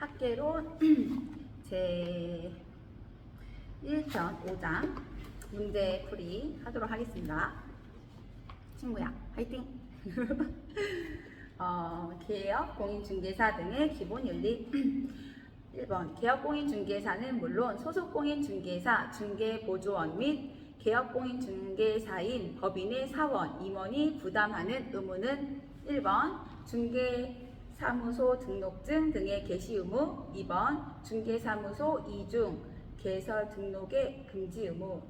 학계론 제 1편 5장 문제풀이 하도록 하겠습니다. 친구야, 화이팅! 개업, 공인중개사 등의 기본 윤리 1번, 개업공인중개사는 물론 소속공인중개사, 중개보조원 및 개업공인중개사인 법인의 사원, 임원이 부담하는 의무는 1번, 중개사무소 등록증 등의 게시 의무, 2번, 중개사무소 이중 개설 등록의 금지 의무,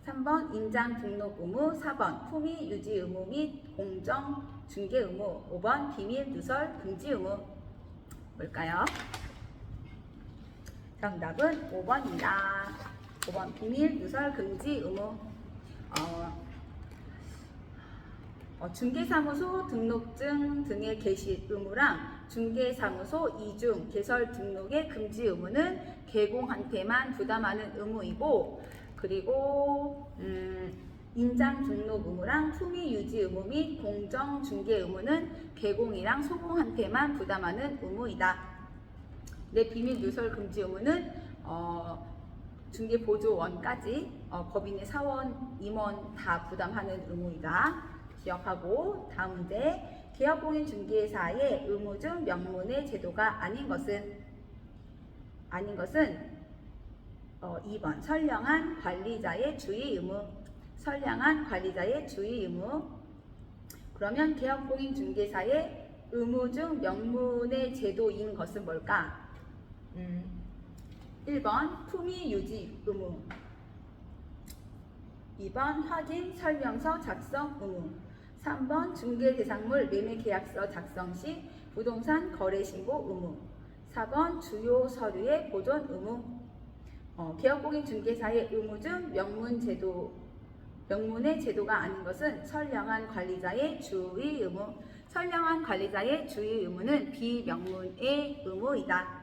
3번, 인장 등록 의무, 4번, 품위 유지 의무 및 공정 중개 의무, 5번, 비밀 누설 금지 의무. 뭘까요? 정답은 5번입니다. 5번, 비밀 누설 금지 의무. 중개사무소 등록증 등의 게시 의무랑 중개사무소 이중 개설 등록의 금지 의무는 개공한테만 부담하는 의무이고, 그리고 인장 등록 의무랑 품위 유지 의무 및 공정 중개 의무는 개공이랑 소공한테만 부담하는 의무이다. 내 비밀 누설 금지 의무는 중개보조원까지 법인의 사원, 임원 다 부담하는 의무이다. 기억하고 다음 문제. 개업공인중개사의 의무 중 명문의 제도가 아닌 것은 2번, 선량한 관리자의 주의 의무. 선량한 관리자의 주의 의무. 그러면 개업공인중개사의 의무 중 명문의 제도인 것은 뭘까? 1번, 품위 유지 의무. 2번, 확인 설명서 작성 의무. 3번, 중개대상물 매매계약서 작성 시 부동산 거래신고 의무. 4번, 주요 서류의 보존 의무. 개업공인중개사의 의무 중 명문의 제도가 아닌 것은 선량한 관리자의 주의 의무. 선량한 관리자의 주의 의무는 비명문의 의무이다.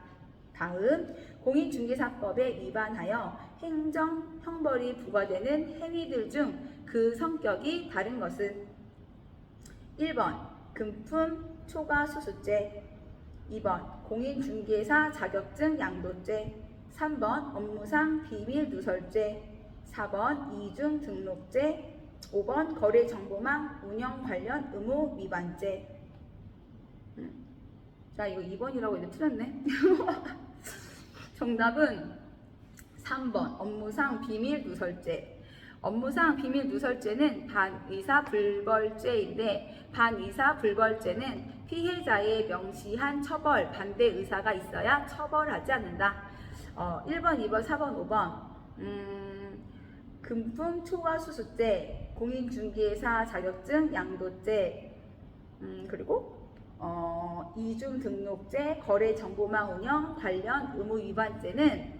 다음, 공인중개사법에 위반하여 행정, 형벌이 부과되는 행위들 중 그 성격이 다른 것은 1번, 금품 초과 수수죄. 2번, 공인중개사 자격증 양도죄. 3번, 업무상 비밀 누설죄. 4번, 이중 등록죄. 5번, 거래정보망 운영 관련 의무 위반죄. 자, 이거 2번이라고 이제 틀렸네. 정답은 3번, 업무상 비밀 누설죄. 업무상 비밀 누설죄는 반의사 불벌죄인데, 반의사 불벌죄는 피해자의 명시한 처벌 반대 의사가 있어야 처벌하지 않는다. 1번, 2번, 4번, 5번. 금품 초과 수수죄, 공인중개사 자격증 양도죄, 그리고 이중 등록죄, 거래 정보망 운영 관련 의무 위반죄는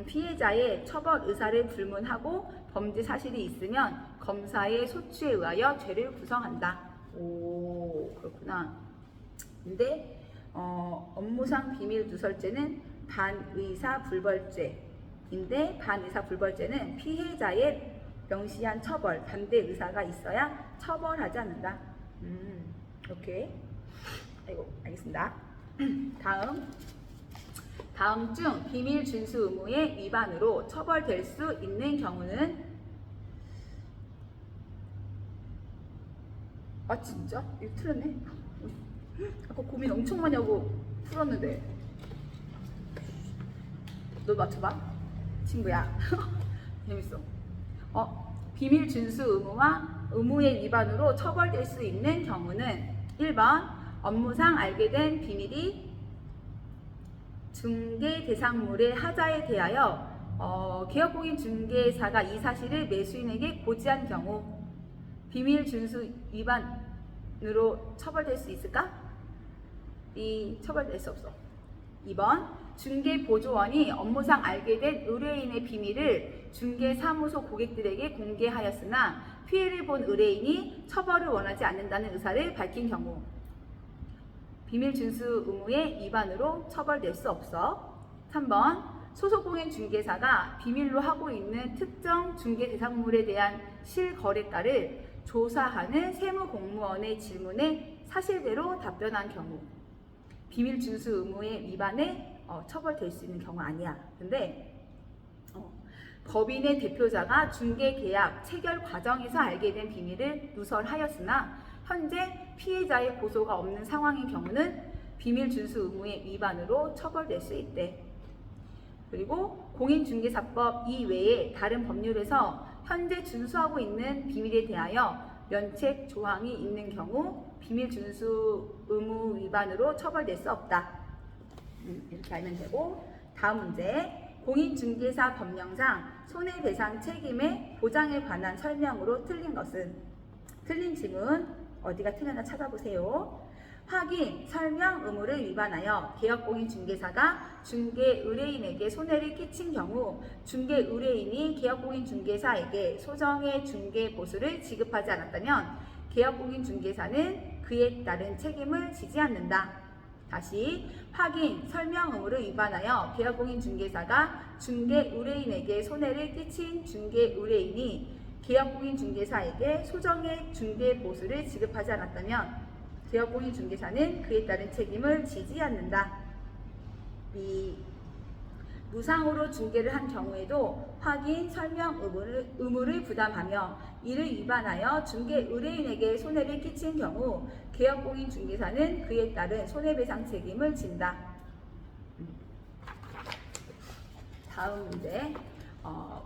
피해자의 처벌 의사를 불문하고 범죄 사실이 있으면 검사의 소추에 의하여 죄를 구성한다. 오, 그렇구나. 근데 업무상 비밀 누설죄는 반의사 불벌죄인데, 반의사 불벌죄는 피해자의 명시한 처벌 반대 의사가 있어야 처벌하지 않는다. 오케이. 아이고, 알겠습니다. 다음 중 비밀 준수 의무의 위반으로 처벌될 수 있는 경우는, 아 진짜? 이거 틀렸네? 아까 고민 엄청 많이 하고 풀었는데. 너 맞춰봐, 친구야. 재밌어. 비밀 준수 의무와 의무의 위반으로 처벌될 수 있는 경우는 1번, 업무상 알게 된 비밀이 중개 대상물의 하자에 대하여 개업공인중개사가 이 사실을 매수인에게 고지한 경우. 비밀 준수 위반으로 처벌될 수 있을까? 처벌될 수 없어. 2번, 중개보조원이 업무상 알게 된 의뢰인의 비밀을 중개사무소 고객들에게 공개하였으나 피해를 본 의뢰인이 처벌을 원하지 않는다는 의사를 밝힌 경우. 비밀 준수 의무의 위반으로 처벌될 수 없어. 3번, 소속공인중개사가 비밀로 하고 있는 특정 중개대상물에 대한 실거래가를 조사하는 세무공무원의 질문에 사실대로 답변한 경우. 비밀 준수 의무의 위반에 처벌될 수 있는 경우 아니야. 근데 법인의 대표자가 중개계약 체결 과정에서 알게 된 비밀을 누설하였으나 현재 피해자의 고소가 없는 상황인 경우는 비밀 준수 의무의 위반으로 처벌될 수 있대. 그리고 공인중개사법 이외에 다른 법률에서 현재 준수하고 있는 비밀에 대하여 면책 조항이 있는 경우 비밀 준수 의무 위반으로 처벌될 수 없다. 이렇게 알면 되고, 다음 문제. 공인중개사 법령상 손해배상 책임의 보장에 관한 설명으로 틀린 것은? 틀린 지문 어디가 틀렸나 찾아보세요. 확인, 설명 의무를 위반하여 개업공인중개사가 중개의뢰인에게 손해를 끼친 경우 중개의뢰인이 개업공인중개사에게 소정의 중개보수를 지급하지 않았다면 개업공인중개사는 그에 따른 책임을 지지 않는다. 다시, 확인, 설명 의무를 위반하여 개업공인중개사가 중개의뢰인에게 손해를 끼친 중개의뢰인이 개업공인중개사에게 소정의 중개보수를 지급하지 않았다면 개업공인중개사는 그에 따른 책임을 지지 않는다. 무상으로 중개를 한 경우에도 확인, 설명 의무를 부담하며 이를 위반하여 중개의뢰인에게 손해를 끼친 경우 개업공인중개사는 그에 따른 손해배상 책임을 진다. 다음 문제.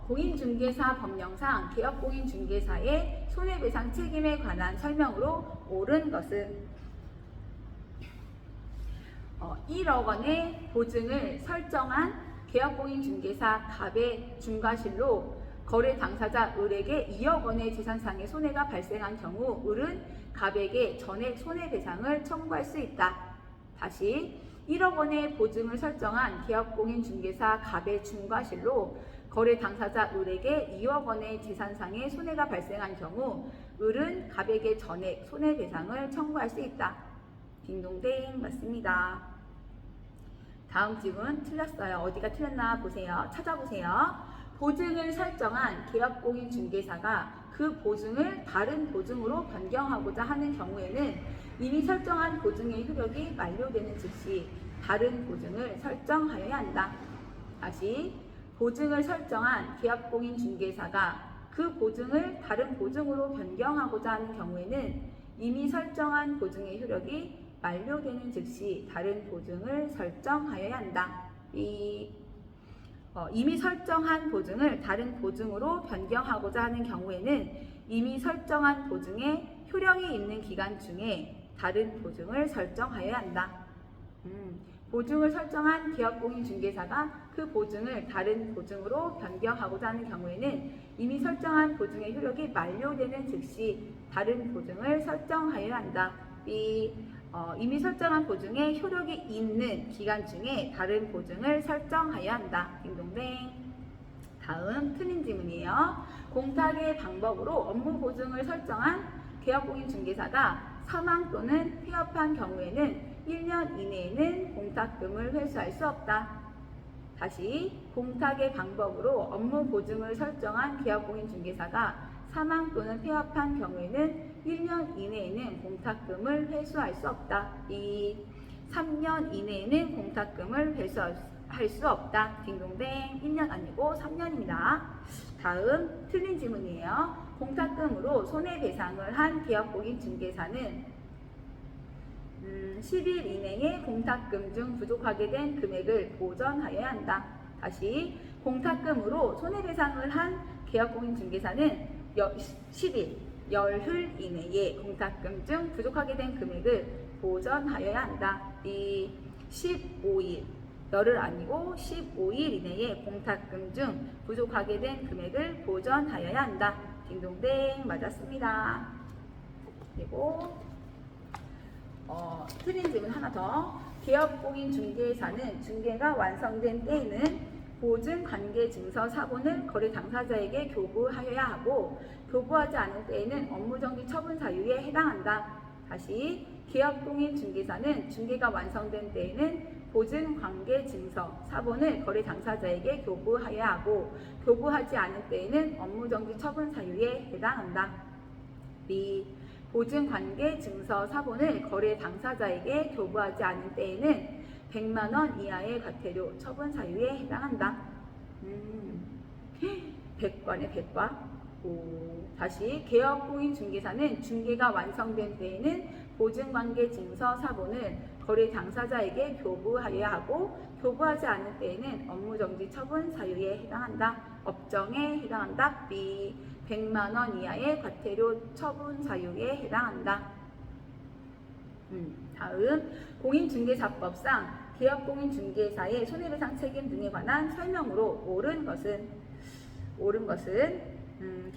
공인중개사 법령상 개업공인중개사의 손해배상 책임에 관한 설명으로 옳은 것은? 1억 원의 보증을 설정한 개업공인중개사 갑의 중과실로 거래 당사자 을에게 2억 원의 재산상의 손해가 발생한 경우 을은 갑에게 전액 손해배상을 청구할 수 있다. 다시, 1억 원의 보증을 설정한 개업공인중개사 갑의 중과실로 거래 당사자 을에게 2억 원의 재산상의 손해가 발생한 경우 을은 갑에게 전액 손해배상을 청구할 수 있다. 딩동댕 맞습니다. 다음 질문 틀렸어요. 어디가 틀렸나 보세요. 찾아보세요. 보증을 설정한 개업공인중개사가 그 보증을 다른 보증으로 변경하고자 하는 경우에는 이미 설정한 보증의 효력이 만료되는 즉시 다른 보증을 설정하여야 한다. 다시, 보증을 설정한 개업공인중개사가 그 보증을 다른 보증으로 변경하고자 하는 경우에는 이미 설정한 보증의 효력이 만료되는 즉시 다른 보증을 설정하여야 한다. 이미 설정한 보증을 다른 보증으로 변경하고자 하는 경우에는 이미 설정한 보증에 효력이 있는 기간 중에 다른 보증을 설정하여야 한다. 보증을 설정한 개업공인중개사가 그 보증을 다른 보증으로 변경하고자 하는 경우에는 이미 설정한 보증의 효력이 만료되는 즉시 다른 보증을 설정하여야 한다. 이미 설정한 보증에 효력이 있는 기간 중에 다른 보증을 설정하여야 한다. 딩동댕. 다음 틀린 질문이에요. 공탁의 방법으로 업무 보증을 설정한 개업공인중개사가 사망 또는 폐업한 경우에는 1년 이내에는 공탁금을 회수할 수 없다. 다시, 공탁의 방법으로 업무 보증을 설정한 개업공인중개사가 사망 또는 폐업한 경우에는 1년 이내에는 공탁금을 회수할 수 없다. 3년 이내에는 공탁금을 회수할 수 없다. 딩동댕. 1년 아니고 3년입니다. 다음 틀린 질문이에요. 공탁금으로 손해배상을 한 개업공인중개사는 10일 이내에 공탁금 중 부족하게 된 금액을 보전하여야 한다. 다시, 공탁금으로 손해배상을 한 개업공인중개사는 10일, 열흘 이내에 공탁금 중 부족하게 된 금액을 보전하여야 한다. 15일, 열흘 아니고 15일 이내에 공탁금 중 부족하게 된 금액을 보전하여야 한다. 딩동댕 맞았습니다. 그리고 틀린 질문 하나 더. 개업공인중개사는 중개가 완성된 때에는 보증관계증서 사본을 거래 당사자에게 교부하여야 하고 교부하지 않을 때에는 업무정지 처분 사유에 해당한다. 다시, 개업공인중개사는 중개가 완성된 때에는 보증관계증서 사본을 거래 당사자에게 교부하여야 하고 교부하지 않을 때에는 업무정지 처분 사유에 해당한다. 보증관계 증서 사본을 거래 당사자에게 교부하지 않은 때에는 100만 원 이하의 과태료 처분 사유에 해당한다. 100과네 100과. 다시 개업공인중개사는 중개가 완성된 때에는 보증관계 증서 사본을 거래 당사자에게 교부하여야 하고 교부하지 않을 때에는 업무정지 처분 사유에 해당한다. 업정에 해당한다. B. 100만 원 이하의 과태료 처분 사유에 해당한다. 다음 공인중개사법상 개업공인중개사의 손해배상 책임 등에 관한 설명으로 옳은 것은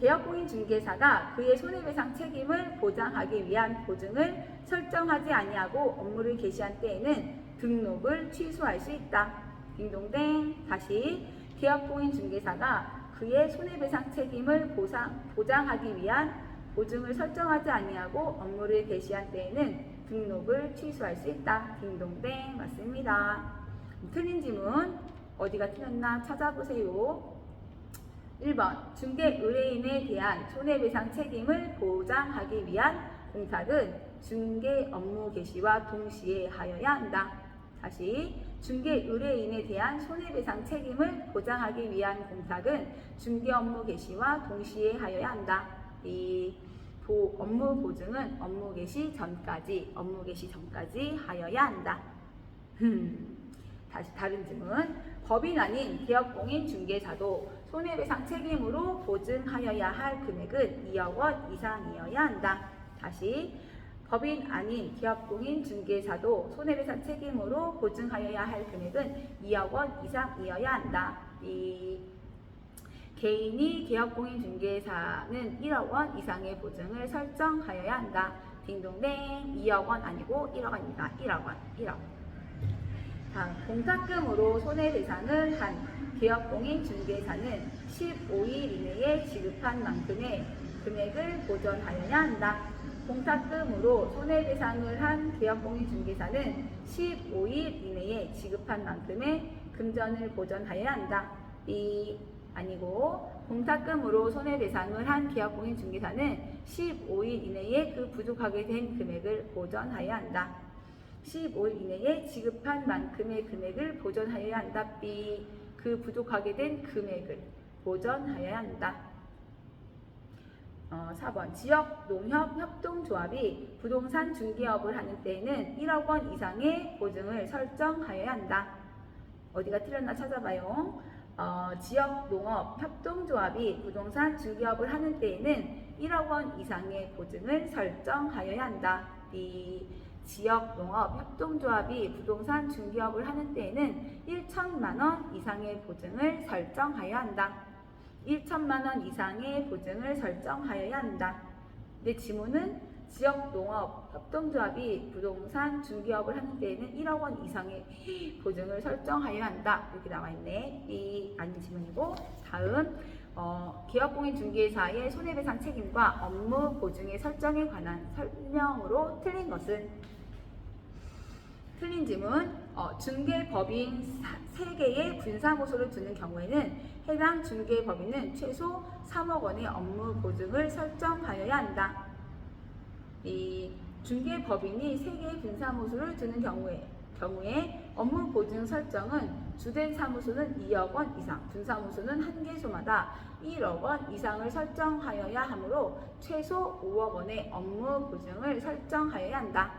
개업공인중개사가 그의 손해배상 책임을 보장하기 위한 보증을 설정하지 아니하고 업무를 개시한 때에는 등록을 취소할 수 있다. 딩동댕. 다시 개업공인중개사가 그의 손해배상 책임을 보장하기 위한 보증을 설정하지 아니하고 업무를 개시한 때에는 등록을 취소할 수 있다. 딩동댕. 맞습니다. 틀린 지문 어디가 틀렸나 찾아보세요. 1번 중개 의뢰인에 대한 손해배상 책임을 보장하기 위한 공탁은 중개 업무 개시와 동시에 하여야 한다. 다시 중개 의뢰인에 대한 손해배상 책임을 보장하기 위한 공탁은 중개 업무 개시와 동시에 하여야 한다. 이 업무 보증은 업무 개시 전까지 하여야 한다. 다시 다른 질문. 법인 아닌 개업공인중개사도 손해배상 책임으로 보증하여야 할 금액은 2억 원 이상이어야 한다. 다시 법인 아닌 개업공인중개사도 손해배상 책임으로 보증하여야 할 금액은 2억 원 이상이어야 한다. 이 개인이 개업공인중개사는 1억 원 이상의 보증을 설정하여야 한다. 딩동댕. 2억 원 아니고 1억 원입니다. 1억 원. 공탁금으로 손해배상을 한 개업공인중개사는 15일 이내에 지급한 만큼의 금액을 보전하여야 한다. 공탁금으로 손해배상을 한 개업공인중개사는 15일 이내에 지급한 만큼의 금전을 보전하여야 한다. 이 아니고 공탁금으로 손해배상을 한 개업공인중개사는 15일 이내에 그 부족하게 된 금액을 보전하여야 한다. 15일 이내에 지급한 만큼의 금액을 보전하여야 한다. B. 그 부족하게 된 금액을 보전하여야 한다. 4번 지역 농협 협동조합이 부동산 중개업을 하는 때에는 1억 원 이상의 보증을 설정하여야 한다. 어디가 틀렸나 찾아봐요. 지역 농업 협동조합이 부동산 중개업을 하는 때에는 1억 원 이상의 보증을 설정하여야 한다. B. 지역 농업 협동조합이 부동산 중개업을 하는 때에는 1천만 원 이상의 보증을 설정하여야 한다. 1천만 원 이상의 보증을 설정하여야 한다. 내 지문은 지역 농업 협동조합이 부동산 중개업을 하는 때에는 1억 원 이상의 보증을 설정하여야 한다. 이렇게 나와 있네. 이 아닌 지문이고. 다음 개업공인중개사의 손해배상 책임과 업무 보증의 설정에 관한 설명으로 틀린 것은 틀린 지문. 중개법인 3개의 분사무소를 두는 경우에는 해당 중개법인은 최소 3억 원의 업무 보증을 설정하여야 한다. 이 중개법인이 3개의 분사무소를 두는 경우에 업무 보증 설정은 주된 사무소는 2억 원 이상, 분사무소는 한 개소마다 1억 원 이상을 설정하여야 하므로 최소 5억 원의 업무 보증을 설정하여야 한다.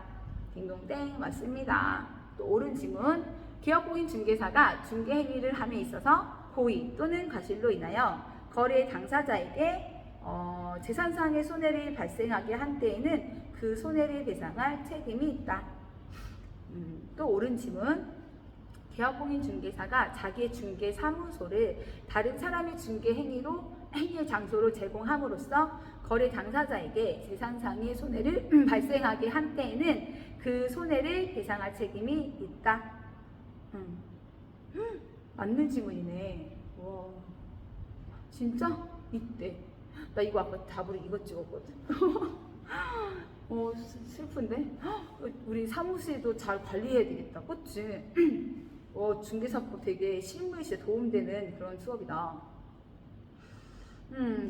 딩동댕. 맞습니다. 또 옳은 지문. 개업공인중개사가 중개행위를 함에 있어서 고의 또는 과실로 인하여 거래 당사자에게 재산상의 손해를 발생하게 한 때에는 그 손해를 배상할 책임이 있다. 또 옳은 지문. 개업공인중개사가 자기의 중개사무소를 다른 사람의 행위의 장소로 제공함으로써 거래 당사자에게 재산상의 손해를 발생하게 한 때에는 그 손해를 배상할 책임이 있다. 맞는 지문이네. 와, 진짜? 이때. 나 이거 아까 답으로 이거 찍었거든. 슬픈데? 우리 사무실도 잘 관리해야 되겠다. 그치? 중개사법 되게 실무에 진짜 도움되는 그런 수업이다.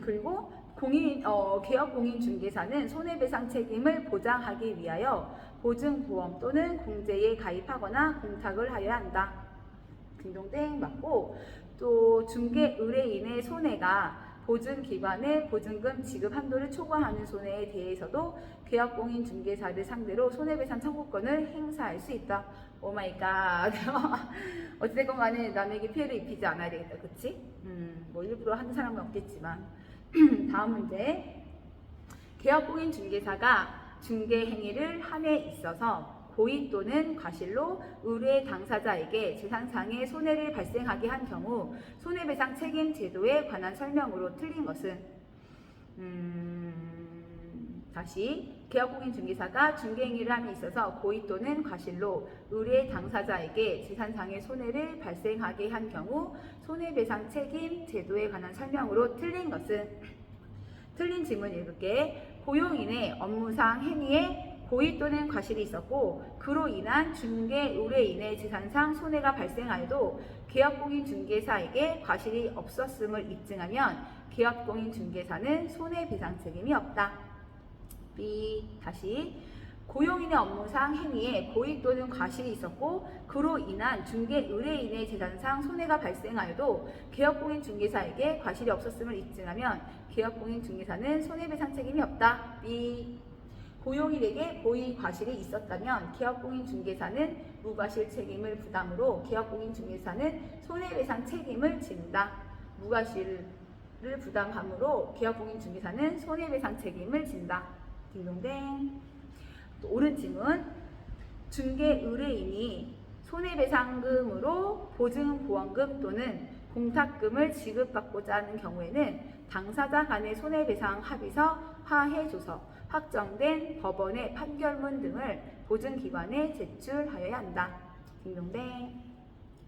그리고 개업공인중개사는 손해배상 책임을 보장하기 위하여 보증보험 또는 공제에 가입하거나 공탁을 하여야 한다. 딩동댕 맞고, 또 중개 의뢰인의 손해가 보증기관의 보증금 지급 한도를 초과하는 손해에 대해서도 개업공인중개사를 상대로 손해배상 청구권을 행사할 수 있다. 오 마이 갓. 어찌됐건 간에 남에게 피해를 입히지 않아야 되겠다. 그치? 뭐 일부러 하는 사람은 없겠지만. 다음 문제. 개업공인중개사가 중개 행위를 함에 있어서 고의 또는 과실로 의뢰 당사자에게 재산상의 손해를 발생하게 한 경우 손해배상 책임 제도에 관한 설명으로 틀린 것은 다시 개업공인중개사가 중개행위를 함에 있어서 고의 또는 과실로 의뢰 당사자에게 재산상의 손해를 발생하게 한 경우 손해배상 책임 제도에 관한 설명으로 틀린 것은 틀린 질문 읽을게. 고용인의 업무상 행위에 고의 또는 과실이 있었고 그로 인한 중개 의뢰인의 재산상 손해가 발생하여도 개업공인중개사에게 과실이 없었음을 입증하면 개업공인중개사는 손해배상 책임이 없다. B. 다시 고용인의 업무상 행위에 고의 또는 과실이 있었고 그로 인한 중개 의뢰인의 재산상 손해가 발생하여도 개업공인중개사에게 과실이 없었음을 입증하면 개업공인중개사는 손해배상 책임이 없다. B. 고용인에게 고의 과실이 있었다면 개업공인중개사는 무과실 책임을 부담으로 개업공인중개사는 손해배상 책임을 진다. 무과실을 부담함으로 개업공인중개사는 손해배상 책임을 진다. 딩동댕. 또 옳은 질문. 중개 의뢰인이 손해배상금으로 보증보험금 또는 공탁금을 지급받고자 하는 경우에는 당사자 간의 손해배상 합의서, 화해조서, 확정된 법원의 판결문 등을 보증기관에 제출하여야 한다. 딩동댕.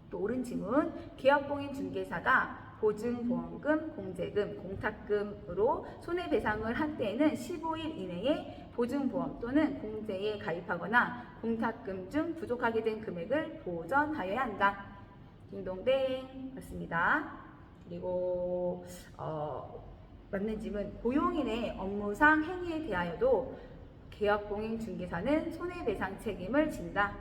또 옳은 질문. 개업공인중개사가 보증보험금, 공제금, 공탁금으로 손해배상을 한 때에는 15일 이내에 보증보험 또는 공제에 가입하거나 공탁금 중 부족하게 된 금액을 보전하여야 한다. 딩동댕. 맞습니다. 그리고 맞는 질문. 고용인의 업무상 행위에 대하여도 개업공인중개사는 손해배상 책임을 진다.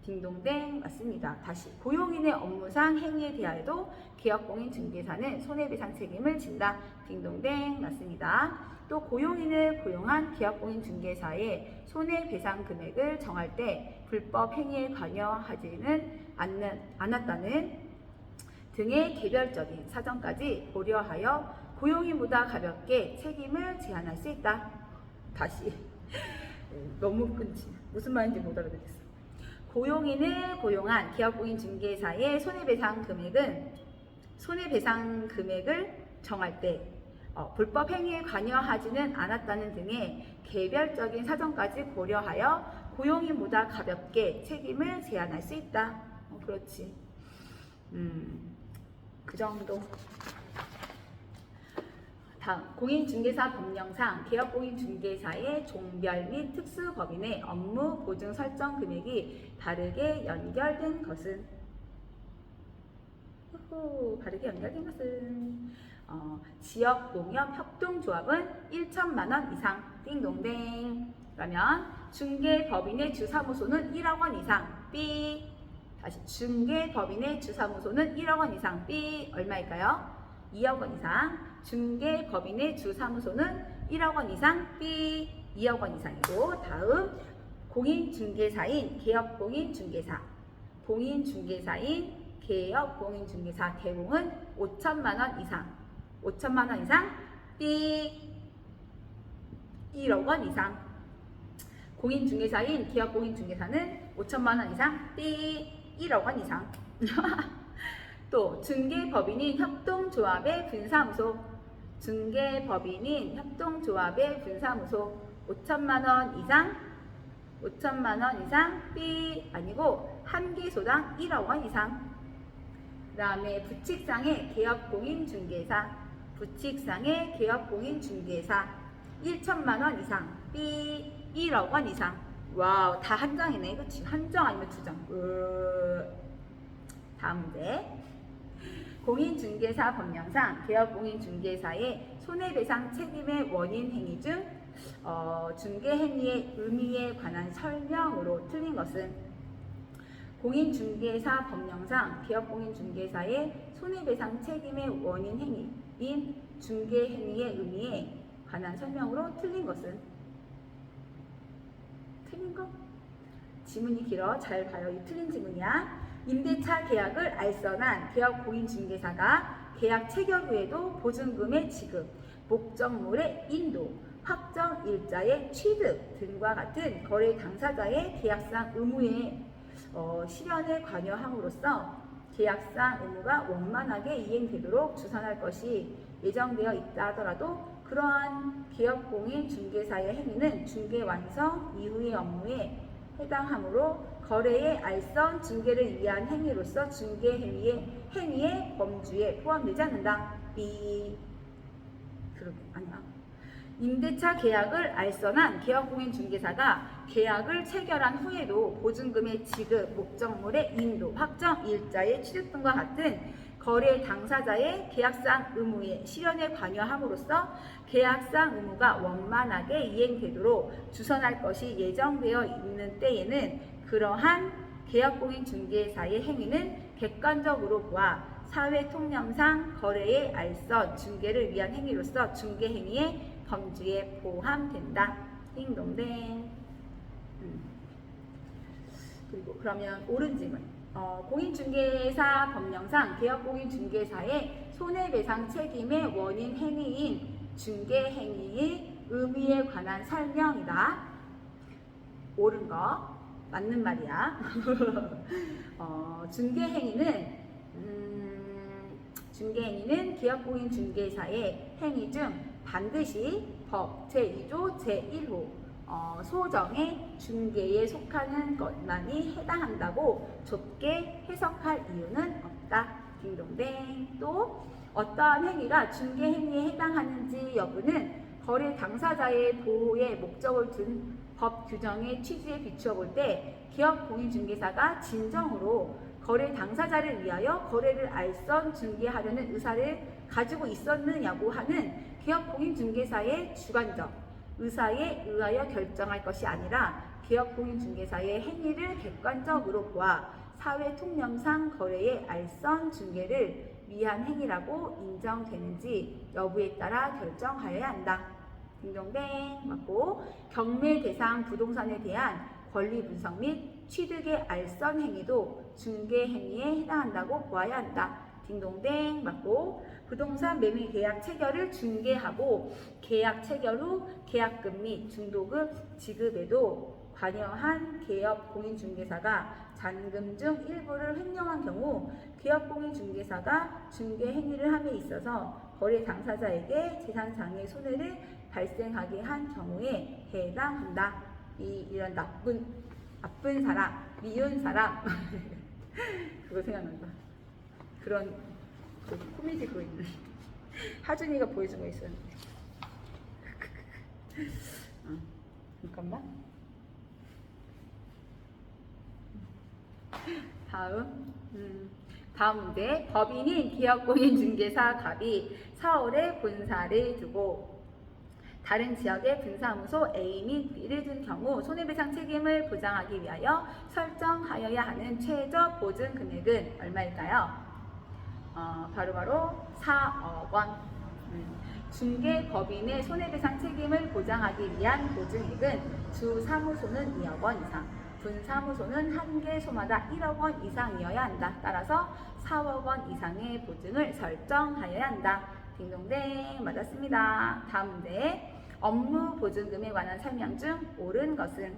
딩동댕. 맞습니다. 다시 고용인의 업무상 행위에 대하여도 개업공인중개사는 손해배상 책임을 진다. 딩동댕. 맞습니다. 또 고용인을 고용한 개업공인중개사의 손해배상 금액을 정할 때 불법 행위에 관여하지는 않았다는 등의 개별적인 사정까지 고려하여 고용인보다 가볍게 책임을 제한할 수 있다. 다시 너무 끊지. 무슨 말인지 못 알아듣겠어. 고용인을 고용한 개업공인중개사의 손해배상 금액을 정할 때 불법 행위에 관여하지는 않았다는 등의 개별적인 사정까지 고려하여 고용인보다 가볍게 책임을 제한할 수 있다. 그렇지. 그 정도. 다음, 공인중개사 법령상 개업공인중개사의 종별 및 특수법인의 업무 보증 설정 금액이 다르게 연결된 것은 지역농협협동조합은 1천만 원 이상. 띵동댕. 그러면 중개법인의 주사무소는 1억 원 이상. B. 다시 중개법인의 주사무소는 1억 원 이상. B. 얼마일까요? 2억 원 이상. 중개법인의 주사무소는 1억 원 이상. B. 2억 원 이상이고. 다음 공인중개사인 개업공인중개사. 공인중개사인 개업공인중개사 대공은 5천만 원 이상. 5천만 원 이상. B. 1억 원 이상. 공인중개사인 개업공인중개사는 5천만 원 이상. B. 1억 원 이상. 또 중개법인인 협동조합의 분사무소. 중개법인인 협동조합의 분사무소 5천만 원 이상. 5천만 원 이상. B. 아니고 한 개소당 1억 원 이상. 그 다음에 부칙상의 개업공인중개사. 부칙상의 개업공인중개사 1천만 원 이상. B. 1억 원 이상. 와우, 다 한 장이네. 그치? 한 장 아니면 두 장. 다음 문제. 공인중개사 법령상 개업공인중개사의 손해배상 책임의 원인 행위 중 중개행위의 의미에 관한 설명으로 틀린 것은 공인중개사 법령상 개업공인중개사의 손해배상 책임의 원인 행위인 중개행위의 의미에 관한 설명으로 틀린 것은 틀린 거? 지문이 길어. 잘 봐요. 이 틀린 지문이야. 임대차 계약을 알선한 개업공인중개사가 계약 체결 후에도 보증금의 지급, 목적물의 인도, 확정 일자의 취득 등과 같은 거래 당사자의 계약상 의무에 실현에 관여함으로써 계약상 의무가 원만하게 이행되도록 주선할 것이 예정되어 있다 하더라도 그러한 개업공인중개사의 행위는 중개 완성 이후의 업무에 해당하므로 거래의 알선 중개를 위한 행위로서 중개 행위의 범주에 포함되지 않는다. 아니야. 임대차 계약을 알선한 개업공인중개사가 계약을 체결한 후에도 보증금의 지급, 목적물의 인도, 확정 일자의 취득 등과 같은 거래 당사자의 계약상 의무의 실현에 관여함으로써 계약상 의무가 원만하게 이행되도록 주선할 것이 예정되어 있는 때에는 그러한 개업공인중개사의 행위는 객관적으로 보아 사회통념상 거래의 알선, 중개를 위한 행위로서 중개행위의 범주에 포함된다. 띵동댕. 그리고 그러면 옳은 질문. 공인중개사 법령상 개업공인중개사의 손해배상 책임의 원인 행위인 중개행위의 의미에 관한 설명이다. 옳은 거. 맞는 말이야. 중개행위는 개업공인중개사의 행위 중 반드시 법 제2조 제1호 소정의 중개에 속하는 것만이 해당한다고 좁게 해석할 이유는 없다. 딩동댕. 또 어떠한 행위가 중개행위에 해당하는지 여부는 거래 당사자의 보호의 목적을 둔 법 규정의 취지에 비추어 볼 때 기업공인중개사가 진정으로 거래 당사자를 위하여 거래를 알선 중개하려는 의사를 가지고 있었느냐고 하는 기업공인중개사의 주관적 의사에 의하여 결정할 것이 아니라 기업공인중개사의 행위를 객관적으로 보아 사회통념상 거래의 알선 중개를 위한 행위라고 인정되는지 여부에 따라 결정하여야 한다. 딩동댕. 맞고 경매 대상 부동산에 대한 권리 분석 및 취득의 알선 행위도 중개 행위에 해당한다고 보아야 한다. 딩동댕. 맞고 부동산 매매 계약 체결을 중개하고 계약 체결 후 계약금 및 중도금 지급에도 관여한 개업공인중개사가 잔금 중 일부를 횡령한 경우 개업공인중개사가 중개 행위를 함에 있어서 거래 당사자에게 재산상의 손해를 발생하게 한 경우에 해당한다. 이런 나쁜 사람, 미운 사람 그거 생각난다. 그런 코미디 그거 있는 하준이가 보여준 거 있었는데 잠깐만. 다음 문제. 법인인 기업공인중개사 갑이 서울에 본사를 두고 다른 지역에 분사무소 A 및 B를 둔 경우 손해배상 책임을 보장하기 위하여 설정하여야 하는 최저 보증 금액은 얼마일까요? 바로 4억 원. 중개법인의 손해배상 책임을 보장하기 위한 보증액은 주 사무소는 2억 원 이상, 분사무소는 한 개 소마다 1억 원 이상이어야 한다. 따라서 4억 원 이상의 보증을 설정하여야 한다. 딩동댕. 맞았습니다. 다음 문제. 업무 보증금에 관한 설명 중 옳은 것은?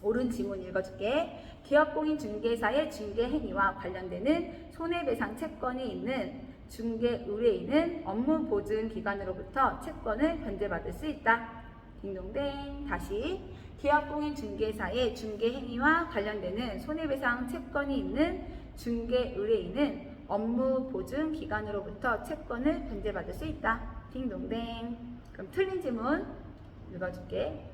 옳은 지문 읽어줄게. 기업공인중개사의 중개행위와 관련되는 손해배상 채권이 있는 중개 의뢰인은 업무보증기관으로부터 채권을 변제받을 수 있다. 딩동댕. 다시. 기업공인중개사의 중개행위와 관련되는 손해배상 채권이 있는 중개 의뢰인은 업무보증기관으로부터 채권을 변제받을 수 있다. 딩동댕. 그럼 틀린 질문 읽어줄게.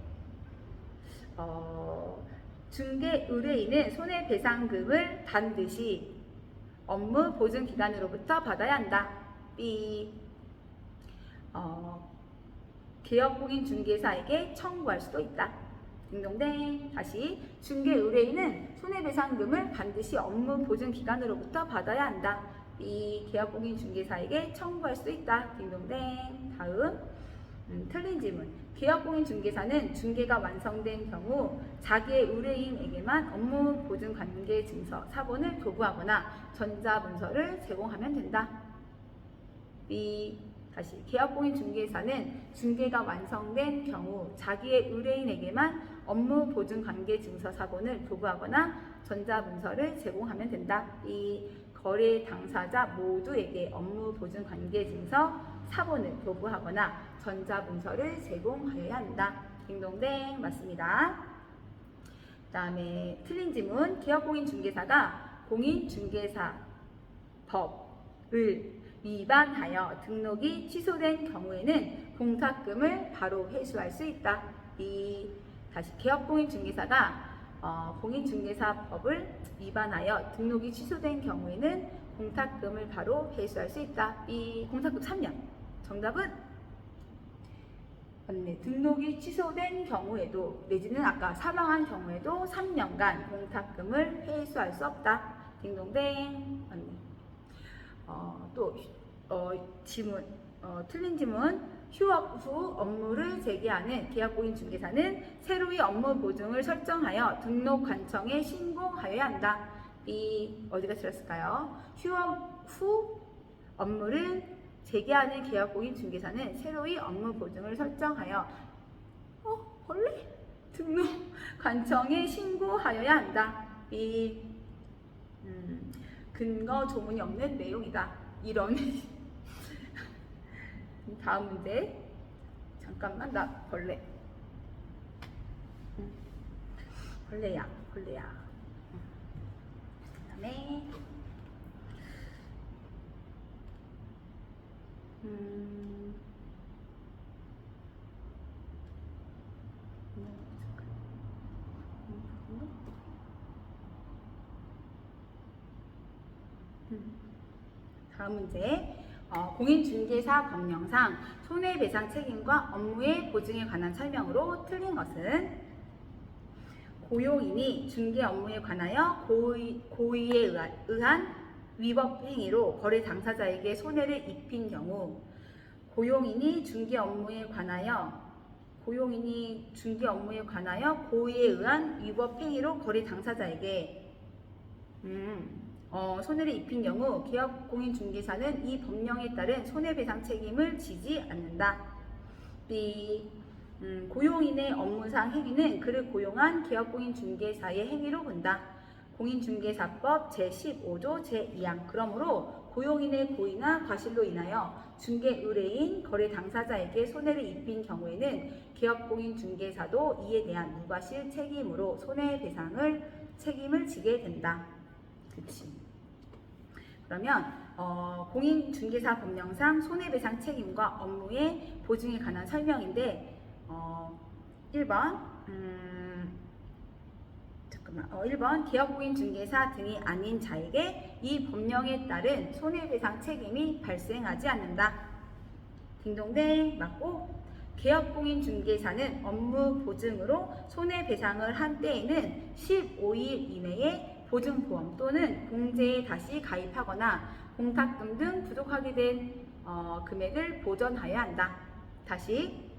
중개 의뢰인은 손해배상금을 반드시 업무 보증 기관으로부터 받아야 한다. B. 개업공인중개사에게 청구할 수도 있다. 딩동댕. 다시 중개 의뢰인은 손해배상금을 반드시 업무 보증 기관으로부터 받아야 한다. B. 개업공인중개사에게 청구할 수도 있다. 딩동댕. 다음 틀린 질문. 개업공인중개사는 중개가 완성된 경우 자기의 의뢰인에게만 업무 보증 관계 증서 사본을 도구하거나 전자문서를 제공하면 된다. B. 다시 개업공인중개사는 중개가 완성된 경우 자기의 의뢰인에게만 업무 보증 관계 증서 사본을 도구하거나 전자문서를 제공하면 된다. B. 거래 당사자 모두에게 업무 보증 관계 증서 사본을 도구하거나 전자문서를 제공하여야 한다. 딩동댕. 맞습니다. 그 다음에 틀린 질문. 개업공인중개사가 공인중개사 법을 위반하여 등록이 취소된 경우에는 공탁금을 바로 회수할 수 있다. 이 다시 개업공인중개사가 공인중개사법을 위반하여 등록이 취소된 경우에는 공탁금을 바로 회수할 수 있다. 이 공탁금 3년. 정답은 맞네. 등록이 취소된 경우에도 내지는 아까 사망한 경우에도 3년간 공탁금을 회수할 수 없다. 딩동댕. 맞네. 지문, 틀린 지문. 휴업 후 업무를 재개하는 계약공인중개사는 새로이 업무 보증을 설정하여 등록관청에 신고하여야 한다. B. 어디가 틀렸을까요? 휴업 후 업무를 재개하는 계약공인중개사는 새로이 업무 보증을 설정하여 원래 등록관청에 신고하여야 한다. B. 근거 조문이 없는 내용이다. 이런. 다음 문제. 잠깐만, 나 벌레야. 그 다음에 다음 문제. 공인중개사 법령상 손해배상 책임과 업무의 보증에 관한 설명으로 틀린 것은 고용인이 중개 업무에 관하여 고의에 의한 위법 행위로 거래 당사자에게 손해를 입힌 경우 고용인이 중개 업무에 관하여 고의에 의한 위법 행위로 거래 당사자에게 손해를 입힌 경우 개업공인중개사는 이 법령에 따른 손해배상 책임을 지지 않는다. B. 고용인의 업무상 행위는 그를 고용한 개업공인중개사의 행위로 본다. 공인중개사법 제15조 제2항. 그러므로 고용인의 고의나 과실로 인하여 중개 의뢰인 거래 당사자에게 손해를 입힌 경우에는 개업공인중개사도 이에 대한 무과실 책임으로 책임을 지게 된다. 그치. 그러면 공인중개사 법령상 손해배상 책임과 업무의 보증에 관한 설명인데 1번 1번 개업공인중개사 등이 아닌 자에게 이 법령에 따른 손해배상 책임이 발생하지 않는다. 딩동댕. 맞고 개업공인중개사는 업무 보증으로 손해배상을 한 때에는 15일 이내에 보증보험 또는 공제에 다시 가입하거나 공탁금 등 부족하게 된 금액을 보전하여야 한다. 다시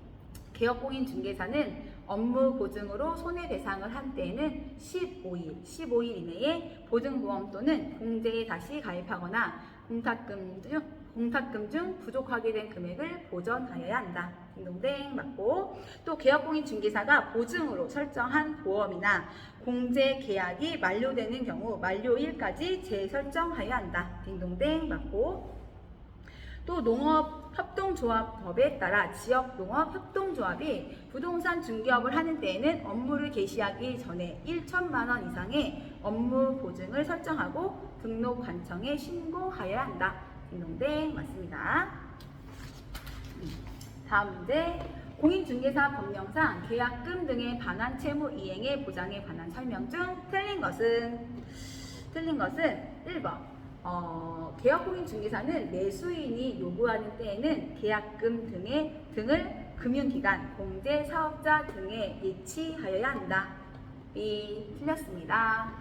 개업공인중개사는 업무 보증으로 손해배상을 한 때에는 15일 이내에 보증보험 또는 공제에 다시 가입하거나 공탁금 중 부족하게 된 금액을 보전하여야 한다. 딩동댕. 맞고 또 개업공인중개사가 보증으로 설정한 보험이나 공제 계약이 만료되는 경우 만료일까지 재설정하여야 한다. 딩동댕. 맞고 또 농업협동조합법에 따라 지역농업협동조합이 부동산 중개업을 하는 때에는 업무를 개시하기 전에 1천만 원 이상의 업무 보증을 설정하고 등록관청에 신고하여야 한다. 딩동댕. 맞습니다. 다음 문제. 공인중개사 법령상 계약금 등의 반환 채무 이행의 보장에 관한 설명 중 틀린 것은 1번 계약공인중개사는 매수인이 요구하는 때에는 계약금 등을 금융기관, 공제, 사업자 등에 예치하여야 한다. B. 틀렸습니다.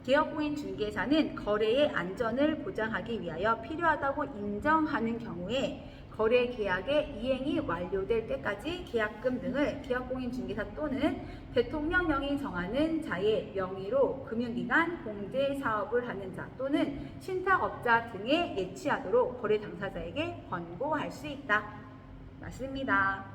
계약공인중개사는 거래의 안전을 보장하기 위하여 필요하다고 인정하는 경우에 거래 계약의 이행이 완료될 때까지 계약금 등을 계약공인중개사 또는 대통령령이 정하는 자의 명의로 금융기관, 공제 사업을 하는 자 또는 신탁업자 등에 예치하도록 거래 당사자에게 권고할 수 있다. 맞습니다.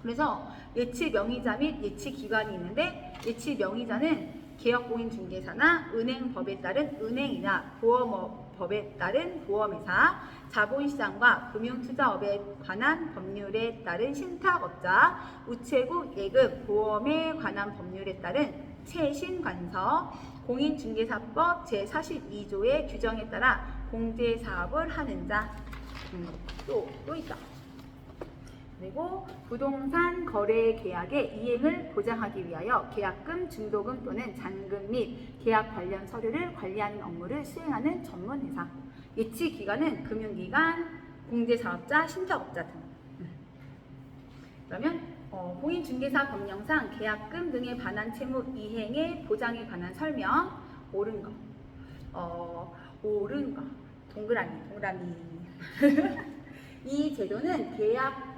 그래서 예치 명의자 및 예치 기관이 있는데, 예치 명의자는 계약공인중개사나 은행법에 따른 은행이나 보험업법에 따른 보험회사, 자본시장과 금융투자업에 관한 법률에 따른 신탁업자, 우체국, 예금, 보험에 관한 법률에 따른 최신관서, 공인중개사법 제42조의 규정에 따라 공제사업을 하는 자. 또 있다. 그리고 부동산 거래 계약의 이행을 보장하기 위하여 계약금, 중도금 또는 잔금 및 계약 관련 서류를 관리하는 업무를 수행하는 전문회사. 예치 기관은 금융기관, 공제사업자, 신탁업자 등. 그러면 공인중개사 법령상 계약금 등에 관한 채무 이행의 보장에 관한 설명. 옳은 거. 동그라미. 이 제도는 계약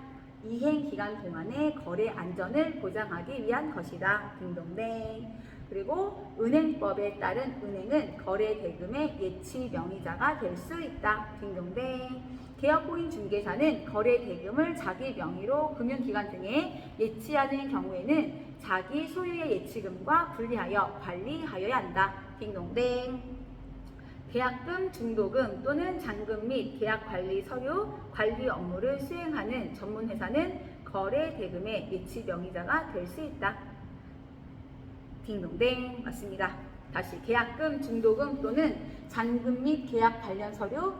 이행 기간 동안의 거래 안전을 보장하기 위한 것이다. 딩동댕. 그리고 은행법에 따른 은행은 거래 대금의 예치 명의자가 될 수 있다. 딩동댕. 계약공인중개사는 거래 대금을 자기 명의로 금융기관 등에 예치하는 경우에는 자기 소유의 예치금과 분리하여 관리하여야 한다. 딩동댕. 계약금, 중도금 또는 잔금 및 계약관리 서류 관리 업무를 수행하는 전문회사는 거래 대금의 예치 명의자가 될 수 있다. 딩동댕. 맞습니다. 다시 계약금, 중도금 또는 잔금 및 계약 관련 서류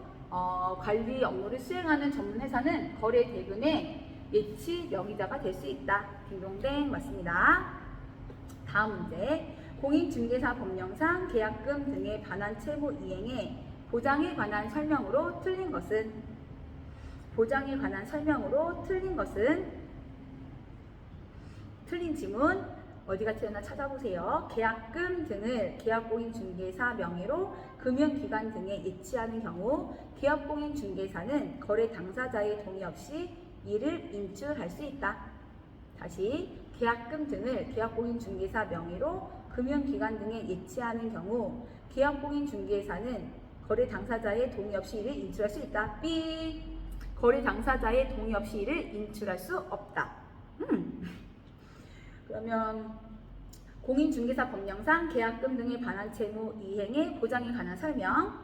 관리 업무를 수행하는 전문회사는 거래 대금의 예치 명의자가 될 수 있다. 딩동댕. 맞습니다. 다음 문제. 공인중개사 법령상 계약금 등에 관한 채무 이행에 보장에 관한 설명으로 틀린 것은? 틀린 지문 어디가 틀렸나 찾아보세요. 계약금 등을 계약공인중개사 명의로 금융기관 등에 예치하는 경우 계약공인중개사는 거래 당사자의 동의 없이 이를 인출할 수 있다. 다시 계약금 등을 계약공인중개사 명의로 금융기관 등에 예치하는 경우 계약공인중개사는 거래 당사자의 동의 없이 이를 인출할 수 있다. B. 거래 당사자의 동의 없이 이를 인출할 수 없다. 그러면 공인중개사 법령상 계약금 등에 관한 채무 이행의 보장에 관한 설명.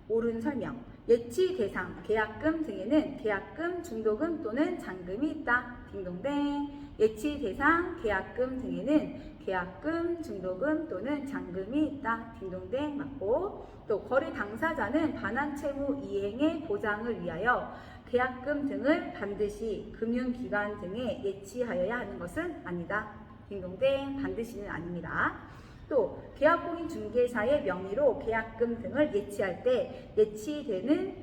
옳은 설명. 예치 대상 계약금 등에는 계약금, 중도금 또는 잔금이 있다. 딩동댕. 예치 대상 계약금 등에는 계약금, 중도금 또는 잔금이 있다. 딩동댕. 맞고. 또 거래 당사자는 반환 채무 이행의 보장을 위하여 계약금 등을 반드시 금융기관 등에 예치하여야 하는 것은 아니다. 딩동댕. 반드시는 아닙니다. 또 계약공인중개사의 명의로 계약금 등을 예치할 때 예치되는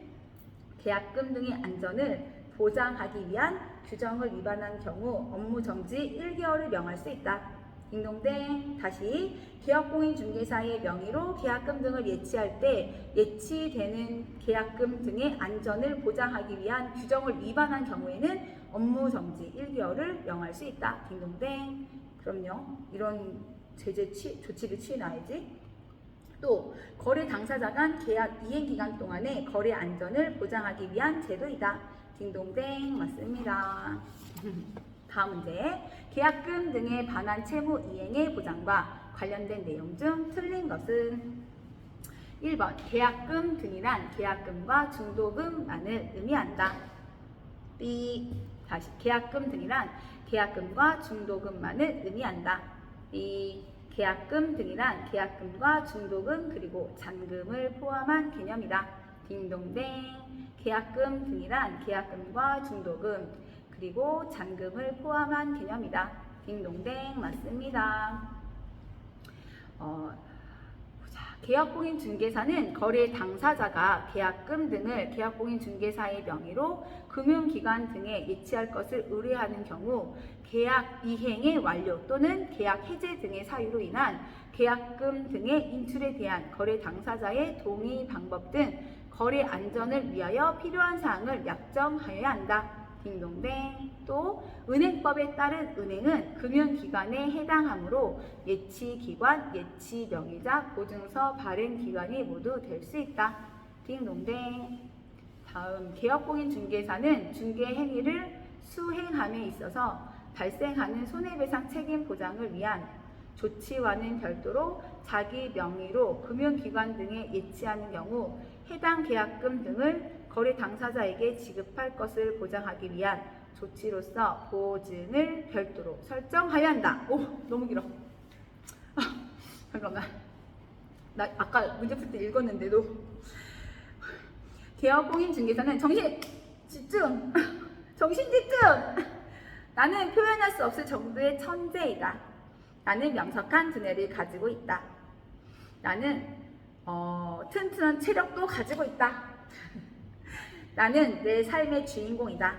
계약금 등의 안전을 보장하기 위한 규정을 위반한 경우 업무정지 1개월을 명할 수 있다. 딩동댕. 다시 계약공인중개사의 명의로 계약금 등을 예치할 때 예치되는 계약금 등의 안전을 보장하기 위한 규정을 위반한 경우에는 업무정지 1개월을 명할 수 있다. 딩동댕. 그럼요. 이런 조치를 취해놔야지. 또 거래 당사자 간 계약 이행 기간 동안에 거래 안전을 보장하기 위한 제도이다. 딩동댕. 맞습니다. 다음 문제. 계약금 등에 관한 채무 이행의 보장과 관련된 내용 중 틀린 것은? 1번. 계약금 등이란 계약금과 중도금만을 의미한다. B. 다시 계약금 등이란 계약금과 중도금만을 의미한다. B. 계약금 등이란 계약금과 중도금 그리고 잔금을 포함한 개념이다. 딩동댕. 계약금 등이란 계약금과 중도금 그리고 잔금을 포함한 개념이다. 딩동댕. 맞습니다. 계약공인중개사는 거래 당사자가 계약금 등을 계약공인중개사의 명의로 금융기관 등에 예치할 것을 의뢰하는 경우 계약 이행의 완료 또는 계약 해제 등의 사유로 인한 계약금 등의 인출에 대한 거래 당사자의 동의 방법 등 거래 안전을 위하여 필요한 사항을 약정하여야 한다. 딩동댕. 또 은행법에 따른 은행은 금융기관에 해당하므로 예치기관, 예치명의자, 보증서 발행기관이 모두 될 수 있다. 딩동댕. 다음, 계약공인중개사는 중개행위를 수행함에 있어서 발생하는 손해배상 책임 보장을 위한 조치와는 별도로 자기 명의로 금융기관 등에 예치하는 경우 해당 계약금 등을 거래 당사자에게 지급할 것을 보장하기 위한 조치로서 보증을 별도로 설정하여야 한다. 오, 너무 길어. 잠깐만. 나 아까 문제 풀 때 읽었는데도. 계약공인중개사는 정신 집중! 나는 표현할 수 없을 정도의 천재이다. 나는 명석한 두뇌를 가지고 있다. 나는 튼튼한 체력도 가지고 있다. 나는 내 삶의 주인공이다.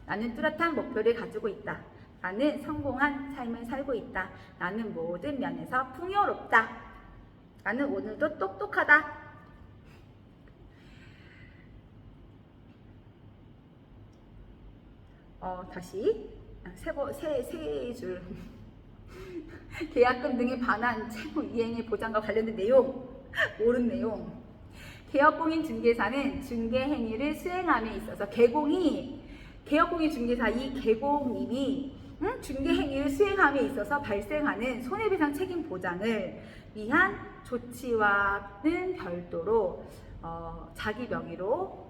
나는 뚜렷한 목표를 가지고 있다. 나는 성공한 삶을 살고 있다. 나는 모든 면에서 풍요롭다. 나는 오늘도 똑똑하다. 다시 세 줄. 계약금 등에 관한 채무 이행의 보장과 관련된 내용, 옳은 내용. 계약공인중개사는 중개행위를 수행함에 있어서 계약공인중개사 이 계공님이 중개행위를 수행함에 있어서 발생하는 손해배상 책임 보장을 위한 조치와는 별도로 자기 명의로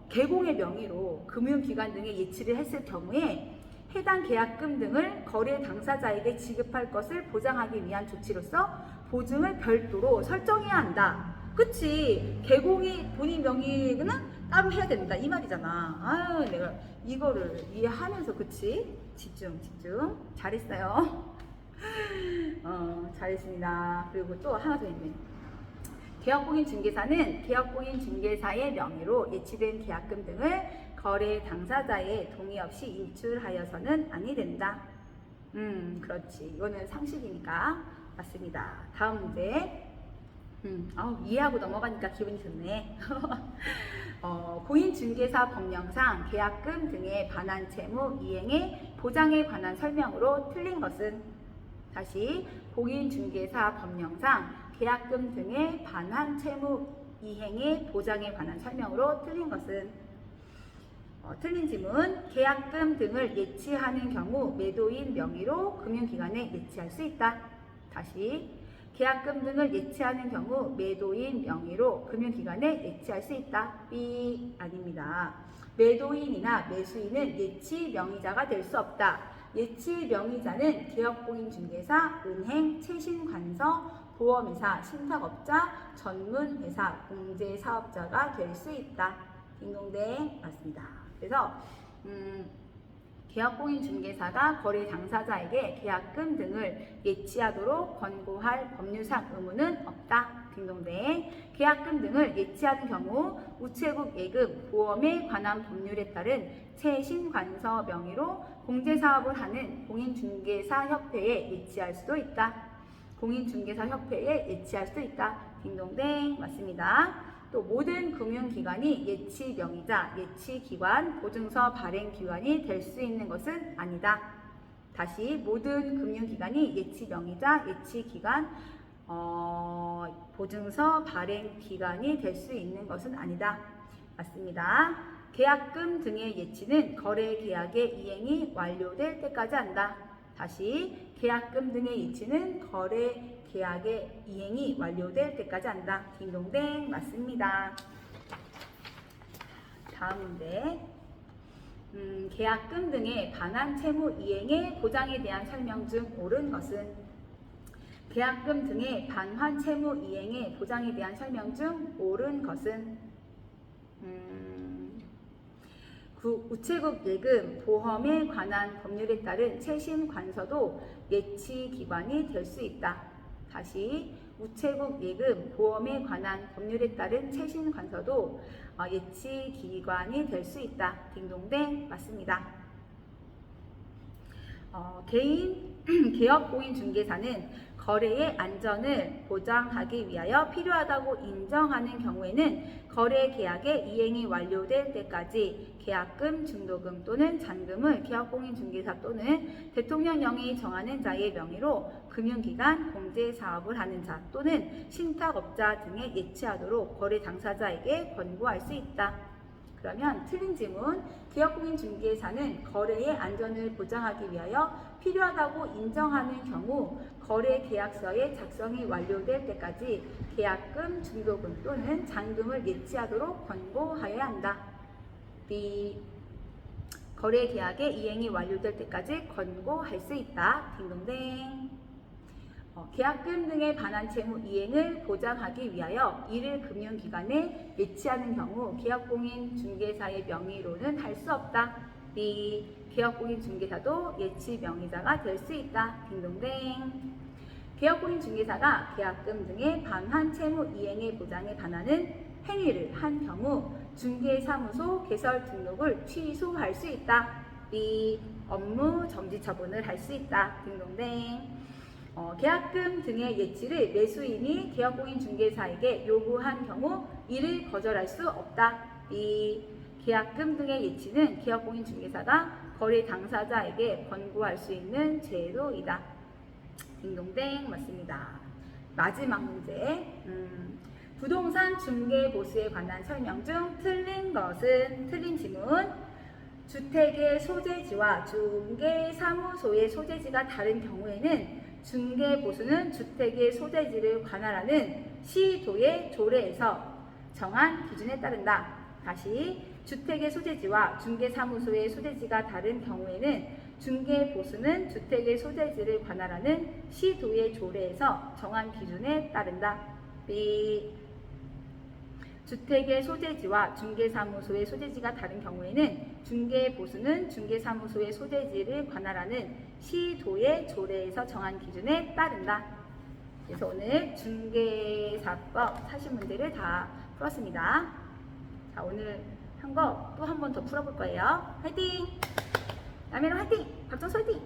계공의 명의로 금융기관 등에 예치를 했을 경우에 해당 계약금 등을 거래 당사자에게 지급할 것을 보장하기 위한 조치로서 보증을 별도로 설정해야 한다. 그치? 계공이 본인 명의는 따로 해야 된다 이 말이잖아. 아유, 내가 이거를 이해하면서 그치? 집중. 잘했어요. 잘했습니다. 그리고 또 하나 더 있네. 계약공인중개사는 계약공인중개사의 명의로 예치된 계약금 등을 거래 당사자의 동의 없이 인출하여서는 아니 된다. 그렇지. 이거는 상식이니까 맞습니다. 다음 문제. 이해하고 넘어가니까 기분이 좋네. 공인중개사 법령상 계약금 등에 반한 채무 이행의 보장에 관한 설명으로 틀린 것은 다시 공인중개사 법령상 계약금 등에 반한 채무 이행의 보장에 관한 설명으로 틀린 것은 틀린 지문. 계약금 등을 예치하는 경우 매도인 명의로 금융기관에 예치할 수 있다. 다시 계약금 등을 예치하는 경우 매도인 명의로 금융기관에 예치할 수 있다. B 아닙니다. 매도인이나 매수인은 예치 명의자가 될 수 없다. 예치 명의자는 계약공인중개사, 은행, 채신관서, 보험회사, 신탁업자, 전문회사, 공제사업자가 될 수 있다. 딩동댕 맞습니다. 그래서 계약공인중개사가 거래 당사자에게 계약금 등을 예치하도록 권고할 법률상 의무는 없다. 딩동댕. 계약금 등을 예치하는 경우 우체국 예금, 보험에 관한 법률에 따른 채신관서 명의로 공제사업을 하는 공인중개사협회에 예치할 수도 있다. 공인중개사협회에 예치할 수도 있다. 딩동댕 맞습니다. 또 모든 금융기관이 예치명의자, 예치기관, 보증서 발행기관이 될 수 있는 것은 아니다. 다시 모든 금융기관이 예치명의자, 예치기관, 보증서 발행기관이 될 수 있는 것은 아니다. 맞습니다. 계약금 등의 예치는 거래계약의 이행이 완료될 때까지 한다. 다시 계약금 등의 예치는 거래계약의 이행이 완료될 때까지 한다. 딩동댕 맞습니다. 다음 문제. 계약금 등의 반환 채무 이행의 보장에 대한 설명 중 옳은 것은 계약금 등의 반환 채무 이행의 보장에 대한 설명 중 옳은 것은 우체국 예금, 보험에 관한 법률에 따른 채신 관서도 예치 기관이 될 수 있다. 다시 우체국 예금, 보험에 관한 법률에 따른 최신 관서도 예치 기관이 될 수 있다. 딩동댕 맞습니다. 개인 개업공인중개사는 거래의 안전을 보장하기 위하여 필요하다고 인정하는 경우에는 거래 계약의 이행이 완료될 때까지 계약금, 중도금 또는 잔금을 개업공인중개사 또는 대통령령이 정하는 자의 명의로 금융기관, 공제사업을 하는 자 또는 신탁업자 등에 예치하도록 거래 당사자에게 권고할 수 있다. 그러면 틀린 질문. 개업공인중개사는 거래의 안전을 보장하기 위하여 필요하다고 인정하는 경우 거래 계약서의 작성이 완료될 때까지 계약금, 중도금 또는 잔금을 예치하도록 권고하여야 한다. B. 거래 계약의 이행이 완료될 때까지 권고할 수 있다. 딩동댕. 계약금 등에 관한 채무 이행을 보장하기 위하여 이를 금융기관에 예치하는 경우 개업공인중개사의 명의로는 할 수 없다. B. 개업공인중개사도 예치 명의자가 될 수 있다. 딩동댕. 개업공인중개사가 계약금 등의 관한 채무 이행의 보장에 관하는 행위를 한 경우 중개사무소 개설 등록을 취소할 수 있다. B. 업무 정지 처분을 할 수 있다. 딩동댕. 계약금 등의 예치를 매수인이 개업공인중개사에게 요구한 경우 이를 거절할 수 없다. 이 계약금 등의 예치는 개업공인중개사가 거래 당사자에게 권고할 수 있는 제도이다. 딩동댕 맞습니다. 마지막 문제. 부동산 중개보수에 관한 설명 중 틀린 것은? 틀린 지문. 주택의 소재지와 중개사무소의 소재지가 다른 경우에는 중개보수는 주택의 소재지를 관할하는 시도의 조례에서 정한 기준에 따른다. 다시, 주택의 소재지와 중개사무소의 소재지가 다른 경우에는 중개보수는 주택의 소재지를 관할하는 시도의 조례에서 정한 기준에 따른다. B. 주택의 소재지와 중개사무소의 소재지가 다른 경우에는 중개보수는 중개사무소의 소재지를 관할하는 시도의 조례에서 정한 기준에 따른다. 그래서 오늘 중개사법 40문제를 다 풀었습니다. 자, 오늘 한 거 또 한 번 더 풀어볼 거예요. 화이팅! 라면은 화이팅! 박정수 화이팅!